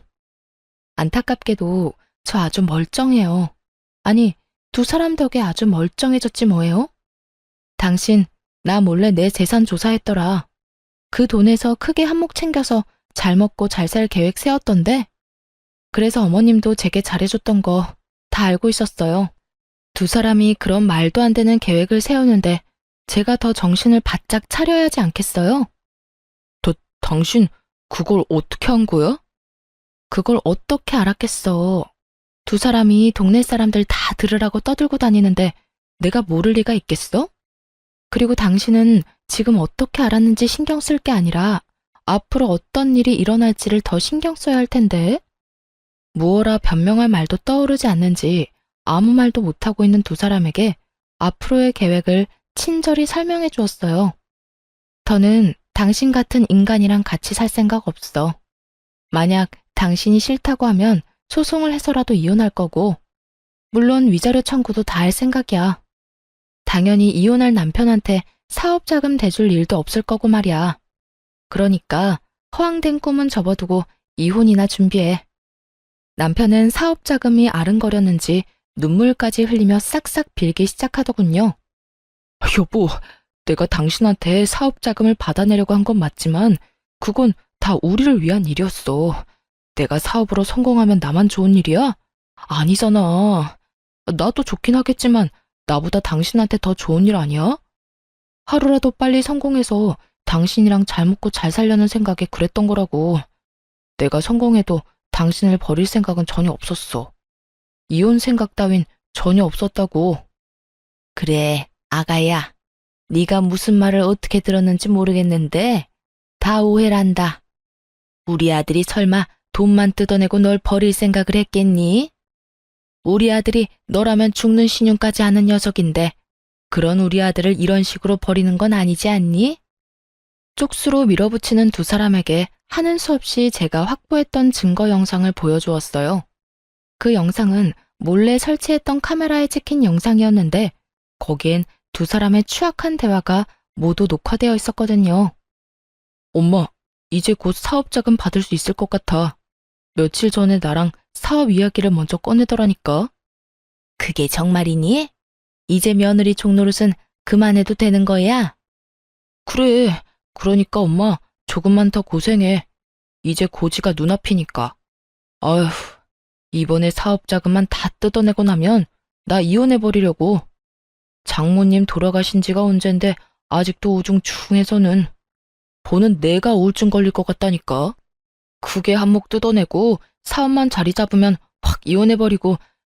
안타깝게도 저 아주 멀쩡해요. 아니, 두 사람 덕에 아주 멀쩡해졌지 뭐예요? 당신, 나 몰래 내 재산 조사했더라. 그 돈에서 크게 한몫 챙겨서 잘 먹고 잘 살 계획 세웠던데? 그래서 어머님도 제게 잘해줬던 거 다 알고 있었어요. 두 사람이 그런 말도 안 되는 계획을 세우는데 제가 더 정신을 바짝 차려야 하지 않겠어요? 당신 그걸 어떻게 한 거야? 그걸 어떻게 알았겠어. 두 사람이 동네 사람들 다 들으라고 떠들고 다니는데 내가 모를 리가 있겠어? 그리고 당신은 지금 어떻게 알았는지 신경 쓸 게 아니라 앞으로 어떤 일이 일어날지를 더 신경 써야 할 텐데. 무어라 변명할 말도 떠오르지 않는지 아무 말도 못하고 있는 두 사람에게 앞으로의 계획을 친절히 설명해 주었어요. 더는 당신 같은 인간이랑 같이 살 생각 없어. 만약 당신이 싫다고 하면 소송을 해서라도 이혼할 거고, 물론 위자료 청구도 다 할 생각이야. 당연히 이혼할 남편한테 사업자금 대줄 일도 없을 거고 말이야. 그러니까 허황된 꿈은 접어두고 이혼이나 준비해. 남편은 사업자금이 아른거렸는지 눈물까지 흘리며 싹싹 빌기 시작하더군요. 여보, 내가 당신한테 사업 자금을 받아내려고 한 건 맞지만 그건 다 우리를 위한 일이었어. 내가 사업으로 성공하면 나만 좋은 일이야? 아니잖아. 나도 좋긴 하겠지만 나보다 당신한테 더 좋은 일 아니야? 하루라도 빨리 성공해서 당신이랑 잘 먹고 잘 살려는 생각에 그랬던 거라고. 내가 성공해도 당신을 버릴 생각은 전혀 없었어. 이혼 생각 따윈 전혀 없었다고. 그래, 아가야. 네가 무슨 말을 어떻게 들었는지 모르겠는데 다 오해란다. 우리 아들이 설마 돈만 뜯어내고 널 버릴 생각을 했겠니? 우리 아들이 너라면 죽는 신용까지 하는 녀석인데 그런 우리 아들을 이런 식으로 버리는 건 아니지 않니? 쪽수로 밀어붙이는 두 사람에게 하는 수 없이 제가 확보했던 증거 영상을 보여주었어요. 그 영상은 몰래 설치했던 카메라에 찍힌 영상이었는데 거기엔 두 사람의 추악한 대화가 모두 녹화되어 있었거든요. 엄마, 이제 곧 사업 자금 받을 수 있을 것 같아. 며칠 전에 나랑 사업 이야기를 먼저 꺼내더라니까. 그게 정말이니? 이제 며느리 종노릇은 그만해도 되는 거야? 그래, 그러니까 엄마 조금만 더 고생해. 이제 고지가 눈앞이니까. 아휴, 이번에 사업 자금만 다 뜯어내고 나면 나 이혼해버리려고. 장모님 돌아가신 지가 언젠데 아직도 우중충해서는. 보는 내가 우울증 걸릴 것 같다니까. 그게 한몫 뜯어내고 사업만 자리 잡으면 확 이혼해버리고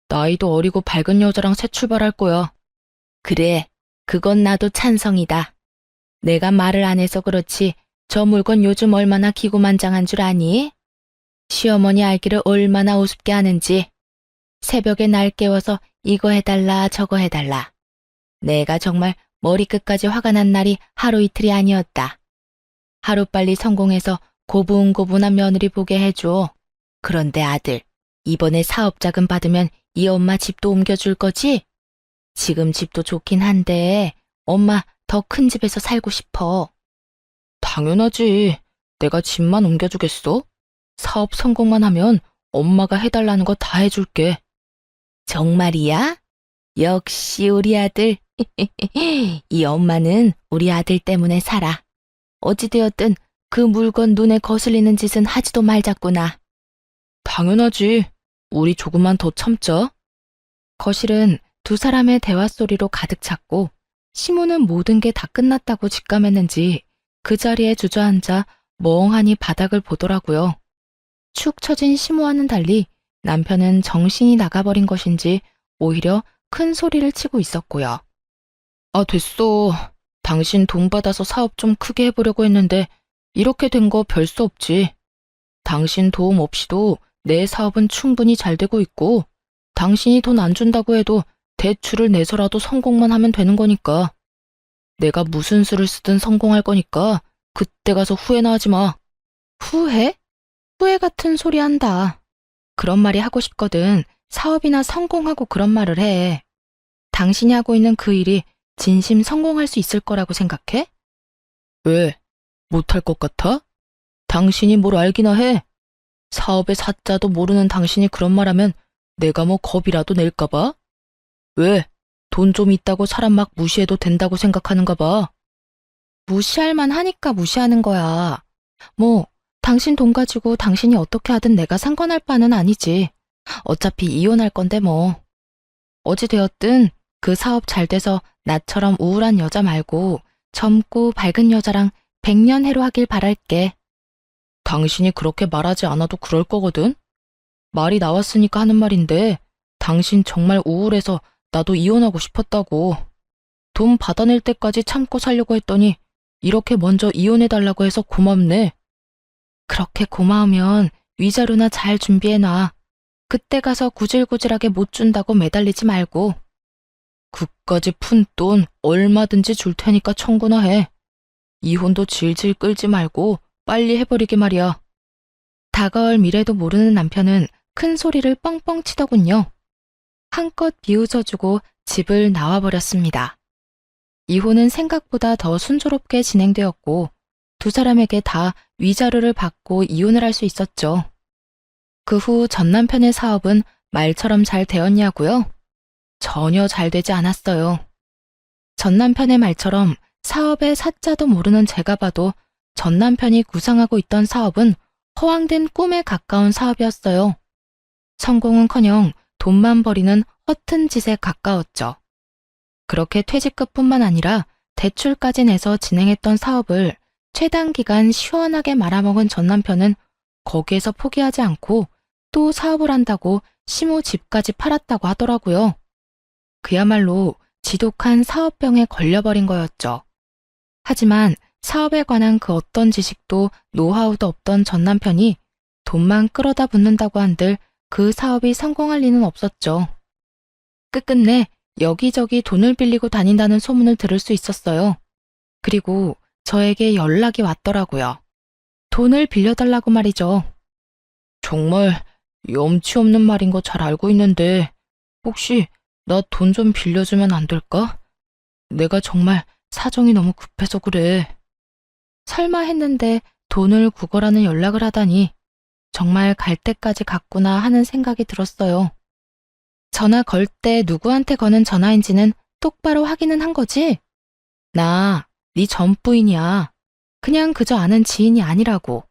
나이도 어리고 밝은 여자랑 새 출발할 거야. 그래, 그건 나도 찬성이다. 내가 말을 안 해서 그렇지 저 물건 요즘 얼마나 기고만장한 줄 아니? 시어머니 알기를 얼마나 우습게 하는지. 새벽에 날 깨워서 이거 해달라 저거 해달라. 내가 정말 머리끝까지 화가 난 날이 하루 이틀이 아니었다. 하루빨리 성공해서 고분고분한 며느리 보게 해줘. 그런데 아들, 이번에 사업 자금 받으면 이 엄마 집도 옮겨줄 거지? 지금 집도 좋긴 한데 엄마 더 큰 집에서 살고 싶어. 당연하지. 내가 집만 옮겨주겠어? 사업 성공만 하면 엄마가 해달라는 거 다 해줄게. 정말이야? 역시 우리 아들. 이 엄마는 우리 아들 때문에 살아. 어찌되었든 그 물건 눈에 거슬리는 짓은 하지도 말자꾸나. 당연하지. 우리 조금만 더 참자. 거실은 두 사람의 대화 소리로 가득 찼고 시모는 모든 게 다 끝났다고 직감했는지 그 자리에 주저앉아 멍하니 바닥을 보더라고요. 축 처진 시모와는 달리 남편은 정신이 나가버린 것인지 오히려 큰 소리를 치고 있었고요. 아, 됐어. 당신 돈 받아서 사업 좀 크게 해보려고 했는데 이렇게 된 거 별 수 없지. 당신 도움 없이도 내 사업은 충분히 잘 되고 있고 당신이 돈 안 준다고 해도 대출을 내서라도 성공만 하면 되는 거니까. 내가 무슨 수를 쓰든 성공할 거니까 그때 가서 후회나 하지 마. 후회? 후회 같은 소리 한다. 그런 말이 하고 싶거든. 사업이나 성공하고 그런 말을 해. 당신이 하고 있는 그 일이 진심 성공할 수 있을 거라고 생각해? 왜? 못할 것 같아? 당신이 뭘 알기나 해. 사업의 사자도 모르는 당신이 그런 말하면 내가 뭐 겁이라도 낼까 봐? 왜? 돈 좀 있다고 사람 막 무시해도 된다고 생각하는가 봐. 무시할 만 하니까 무시하는 거야. 뭐 당신 돈 가지고 당신이 어떻게 하든 내가 상관할 바는 아니지. 어차피 이혼할 건데 뭐. 어찌되었든 그 사업 잘 돼서 나처럼 우울한 여자 말고 젊고 밝은 여자랑 100년 해로하길 바랄게. 당신이 그렇게 말하지 않아도 그럴 거거든? 말이 나왔으니까 하는 말인데 당신 정말 우울해서 나도 이혼하고 싶었다고. 돈 받아낼 때까지 참고 살려고 했더니 이렇게 먼저 이혼해달라고 해서 고맙네. 그렇게 고마우면 위자료나 잘 준비해놔. 그때 가서 구질구질하게 못 준다고 매달리지 말고. 그까지 푼 돈 얼마든지 줄 테니까 청구나 해. 이혼도 질질 끌지 말고 빨리 해버리게 말이야. 다가올 미래도 모르는 남편은 큰 소리를 뻥뻥 치더군요. 한껏 비웃어주고 집을 나와버렸습니다. 이혼은 생각보다 더 순조롭게 진행되었고 두 사람에게 다 위자료를 받고 이혼을 할 수 있었죠. 그 후 전 남편의 사업은 말처럼 잘 되었냐고요? 전혀 잘 되지 않았어요. 전 남편의 말처럼 사업의 사자도 모르는 제가 봐도 전 남편이 구상하고 있던 사업은 허황된 꿈에 가까운 사업이었어요. 성공은커녕 돈만 버리는 허튼 짓에 가까웠죠. 그렇게 퇴직금뿐만 아니라 대출까지 내서 진행했던 사업을 최단 기간 시원하게 말아먹은 전 남편은 거기에서 포기하지 않고 또 사업을 한다고 시모 집까지 팔았다고 하더라고요. 그야말로 지독한 사업병에 걸려버린 거였죠. 하지만 사업에 관한 그 어떤 지식도 노하우도 없던 전 남편이 돈만 끌어다 붓는다고 한들 그 사업이 성공할 리는 없었죠. 끝끝내 여기저기 돈을 빌리고 다닌다는 소문을 들을 수 있었어요. 그리고 저에게 연락이 왔더라고요. 돈을 빌려달라고 말이죠. 정말 염치 없는 말인 거 잘 알고 있는데 혹시 나 돈 좀 빌려주면 안 될까? 내가 정말 사정이 너무 급해서 그래. 설마 했는데 돈을 구걸하는 연락을 하다니 정말 갈 때까지 갔구나 하는 생각이 들었어요. 전화 걸 때 누구한테 거는 전화인지는 똑바로 확인은 한 거지? 나 네 전 부인이야. 그냥 그저 아는 지인이 아니라고.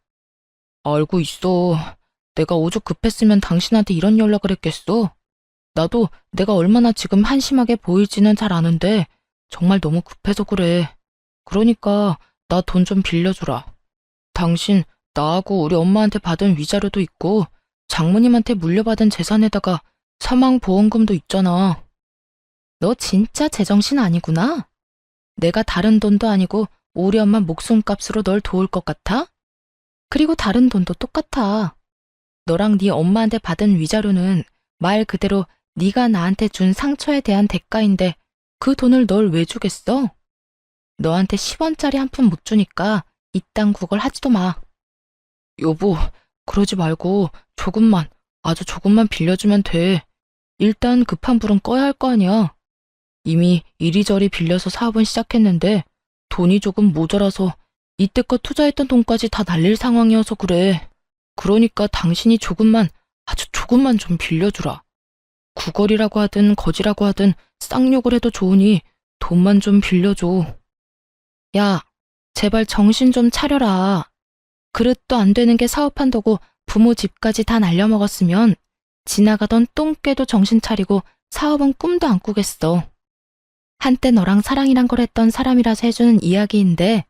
알고 있어. 내가 오죽 급했으면 당신한테 이런 연락을 했겠어? 나도 내가 얼마나 지금 한심하게 보일지는 잘 아는데 정말 너무 급해서 그래. 그러니까 나 돈 좀 빌려주라. 당신 나하고 우리 엄마한테 받은 위자료도 있고 장모님한테 물려받은 재산에다가 사망보험금도 있잖아. 너 진짜 제정신 아니구나? 내가 다른 돈도 아니고 우리 엄마 목숨값으로 널 도울 것 같아? 그리고 다른 돈도 똑같아. 너랑 네 엄마한테 받은 위자료는 말 그대로 네가 나한테 준 상처에 대한 대가인데 그 돈을 널 왜 주겠어? 너한테 10원짜리 한 푼 못 주니까 이딴 구걸 하지도 마. 여보, 그러지 말고 조금만, 아주 조금만 빌려주면 돼. 일단 급한 불은 꺼야 할 거 아니야. 이미 이리저리 빌려서 사업은 시작했는데 돈이 조금 모자라서 이때껏 투자했던 돈까지 다 날릴 상황이어서 그래. 그러니까 당신이 조금만, 아주 조금만 좀 빌려주라. 구걸이라고 하든 거지라고 하든 쌍욕을 해도 좋으니 돈만 좀 빌려줘. 야, 제발 정신 좀 차려라. 그릇도 안 되는 게 사업한다고 부모 집까지 다 날려먹었으면 지나가던 똥개도 정신 차리고 사업은 꿈도 안 꾸겠어. 한때 너랑 사랑이란 걸 했던 사람이라서 해주는 이야기인데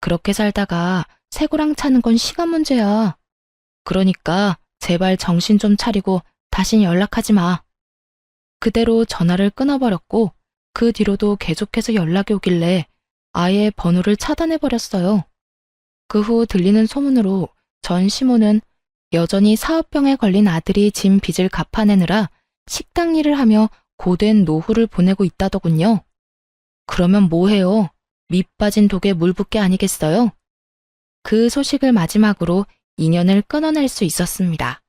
그렇게 살다가 새고랑 차는 건 시간 문제야. 그러니까 제발 정신 좀 차리고 다신 연락하지 마. 그대로 전화를 끊어버렸고 그 뒤로도 계속해서 연락이 오길래 아예 번호를 차단해버렸어요. 그 후 들리는 소문으로 전 시모는 여전히 사업병에 걸린 아들이 진 빚을 갚아내느라 식당 일을 하며 고된 노후를 보내고 있다더군요. 그러면 뭐해요? 밑 빠진 독에 물 붓게 아니겠어요? 그 소식을 마지막으로 인연을 끊어낼 수 있었습니다.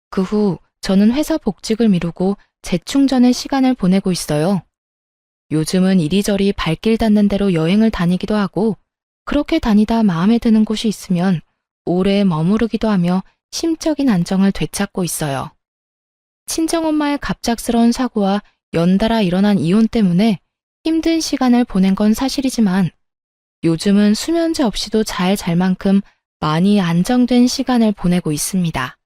그 후 저는 회사 복직을 미루고 재충전의 시간을 보내고 있어요. 요즘은 이리저리 발길 닿는 대로 여행을 다니기도 하고 그렇게 다니다 마음에 드는 곳이 있으면 오래 머무르기도 하며 심적인 안정을 되찾고 있어요. 친정엄마의 갑작스러운 사고와 연달아 일어난 이혼 때문에 힘든 시간을 보낸 건 사실이지만 요즘은 수면제 없이도 잘 잘 만큼 많이 안정된 시간을 보내고 있습니다.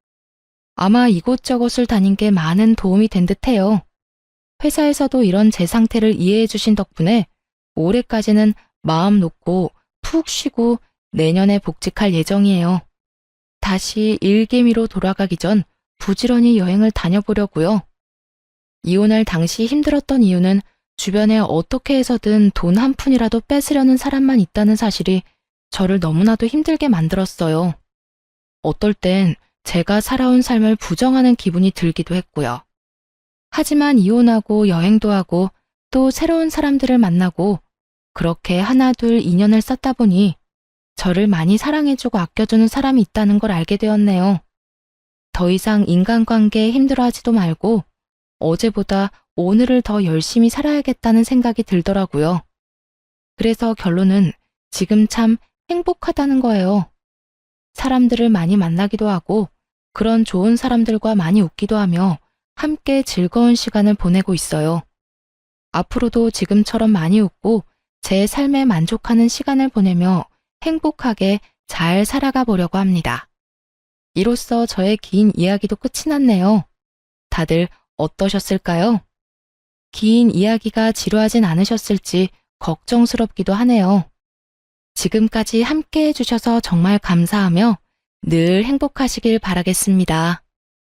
아마 이곳저곳을 다닌 게 많은 도움이 된 듯해요. 회사에서도 이런 제 상태를 이해해 주신 덕분에 올해까지는 마음 놓고 푹 쉬고 내년에 복직할 예정이에요. 다시 일개미로 돌아가기 전 부지런히 여행을 다녀보려고요. 이혼할 당시 힘들었던 이유는 주변에 어떻게 해서든 돈 한 푼이라도 뺏으려는 사람만 있다는 사실이 저를 너무나도 힘들게 만들었어요. 어떨 땐 제가 살아온 삶을 부정하는 기분이 들기도 했고요. 하지만 이혼하고 여행도 하고 또 새로운 사람들을 만나고 그렇게 하나둘 인연을 쌓다 보니 저를 많이 사랑해주고 아껴주는 사람이 있다는 걸 알게 되었네요. 더 이상 인간관계에 힘들어하지도 말고 어제보다 오늘을 더 열심히 살아야겠다는 생각이 들더라고요. 그래서 결론은 지금 참 행복하다는 거예요. 사람들을 많이 만나기도 하고 그런 좋은 사람들과 많이 웃기도 하며 함께 즐거운 시간을 보내고 있어요. 앞으로도 지금처럼 많이 웃고 제 삶에 만족하는 시간을 보내며 행복하게 잘 살아가 보려고 합니다. 이로써 저의 긴 이야기도 끝이 났네요. 다들 어떠셨을까요? 긴 이야기가 지루하진 않으셨을지 걱정스럽기도 하네요. 지금까지 함께 해주셔서 정말 감사하며 늘 행복하시길 바라겠습니다.